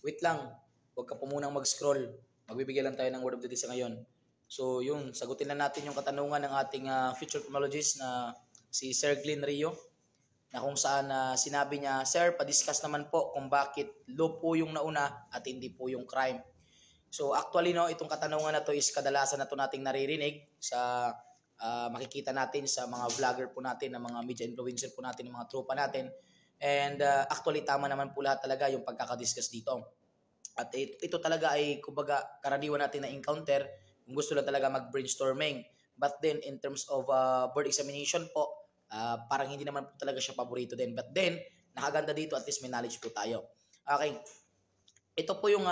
Wait lang, huwag ka po munang mag-scroll. Magbibigay lang tayo ng word of the day sa ngayon. So yun, sagutin na natin yung katanungan ng ating future criminologist na si Sir Glenn Rio, na kung saan sinabi niya, Sir, padiscuss naman po kung bakit law po yung nauna at hindi po yung crime. So actually no, itong katanungan na to is kadalasan na to nating naririnig sa makikita natin sa mga vlogger po natin, ng mga media influencer po natin, ng mga tropa natin. And actually tama naman po lahat talaga yung pagkakadiscuss dito. At ito talaga ay kumbaga karaniwan natin na encounter kung gusto lang talaga mag-brainstorming. But then in terms of board examination po, parang hindi naman po talaga siya paborito din. But then, nakaganda dito, at least may knowledge po tayo. Okay, ito po yung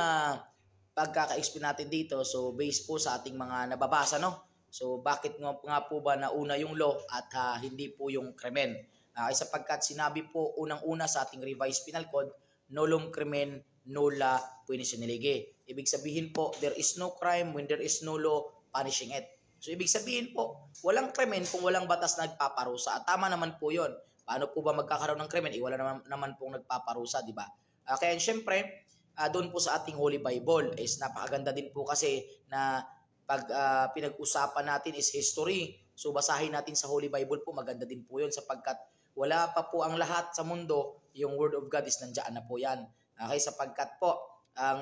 pagkaka-explain natin dito. So based po sa ating mga nababasa, no? So bakit nga po ba nauna yung law at hindi po yung krimen? Sapagkat sinabi po unang-una sa ating revised penal code, nolum crimen nulla punish niligi. Ibig sabihin po, there is no crime when there is no law punishing it. So ibig sabihin po, walang krimen kung walang batas na nagpaparusa. At tama naman po 'yon. Paano po ba magkakaroon ng krimen? Wala naman pong nagpaparusa, di ba? Kaya syempre, doon po sa ating Holy Bible is napakaganda din po kasi na pag pinag-usapan natin is history. So basahin natin sa Holy Bible po, maganda din po 'yon sapagkat wala pa po ang lahat sa mundo, yung Word of God is nandiyan na po yan. Okay, sapagkat po, ang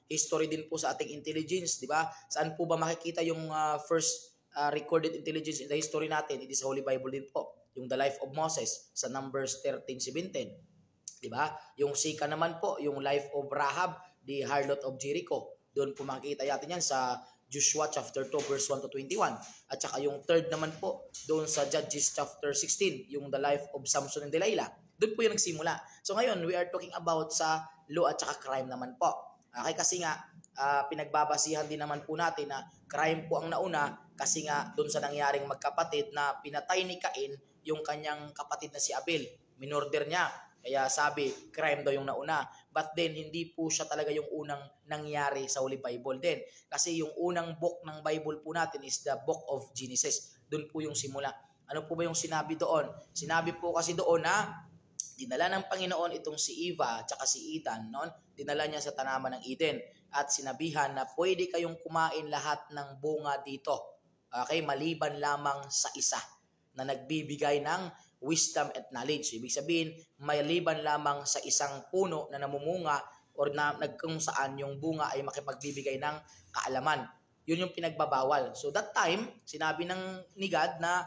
history din po sa ating intelligence, di ba? Saan po ba makikita yung first recorded intelligence in the history natin? It is Holy Bible din po. Yung the life of Moses sa Numbers 13:17. Di ba? Yung sika naman po, yung life of Rahab, the harlot of Jericho. Doon po makikita natin yan sa Joshua chapter 2 verse 1 to 21. At saka yung third naman po, doon sa Judges chapter 16, yung the life of Samson and Delilah. Doon po yung nagsimula. So ngayon, we are talking about sa law at saka crime naman po. Okay, kasi nga, pinagbabasihan din naman po natin na crime po ang nauna kasi nga doon sa nangyaring magkapatid na pinatay ni Cain yung kanyang kapatid na si Abel. Minorder niya. Kaya sabi, crime daw yung nauna. But then, hindi po siya talaga yung unang nangyari sa Holy Bible din. Kasi yung unang book ng Bible po natin is the Book of Genesis. Doon po yung simula. Ano po ba yung sinabi doon? Sinabi po kasi doon na dinala ng Panginoon itong si Eva at saka si Ethan. No? Dinala niya sa tanaman ng Eden. At sinabihan na pwede kayong kumain lahat ng bunga dito. Okay, maliban lamang sa isa na nagbibigay ng wisdom at knowledge. Ibig sabihin, maliban lamang sa isang puno na namumunga or na kung saan yung bunga ay makipagbibigay ng kaalaman. Yun yung pinagbabawal. So that time, sinabi ni God na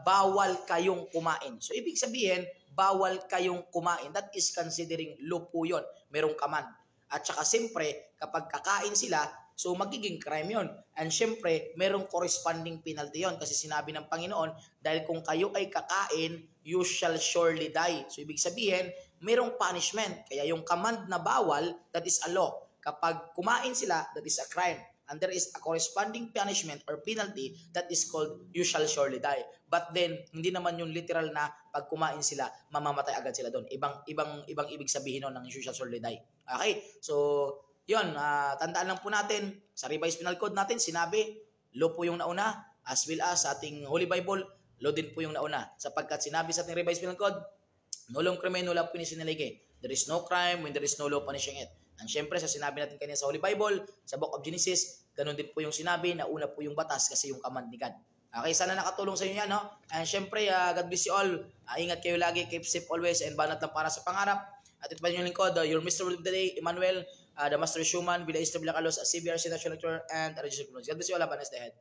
bawal kayong kumain. So ibig sabihin, bawal kayong kumain. That is considering law po yun. Merong kaman. At saka siyempre, kapag kakain sila, so magiging crime yon. And syempre, merong corresponding penalty yon kasi sinabi ng Panginoon, dahil kung kayo ay kakain, you shall surely die. So ibig sabihin, merong punishment. Kaya yung command na bawal, that is a law. Kapag kumain sila, that is a crime. And there is a corresponding punishment or penalty that is called you shall surely die. But then, hindi naman yung literal na pag kumain sila, mamamatay agad sila doon. Ibang ibig sabihin nun ng you shall surely die. Okay? So, yun, tandaan lang po natin, sa revised penal code natin, sinabi, law po yung nauna, as well as sa ating Holy Bible, law din po yung nauna. Sapagkat sinabi sa ating revised penal code, nolum crimen nulla punish niligi. There is no crime when there is no law punishing it. And syempre, sa sinabi natin kanina sa Holy Bible, sa Book of Genesis, ganun din po yung sinabi, na una po yung batas kasi yung command ni God. Okay, sana nakatulong sa inyo yan, no? And syempre, God bless you all. Ingat kayo lagi, keep safe always, and banat lang para sa pangarap. At ito pa yung lingkod, your Mr. Word of the Day, Emmanuel, the Master Schumann, Villa Easter Blacalos, CBRC National Lecturer, and Registered Criminals. God bless you all. Have a nice day ahead.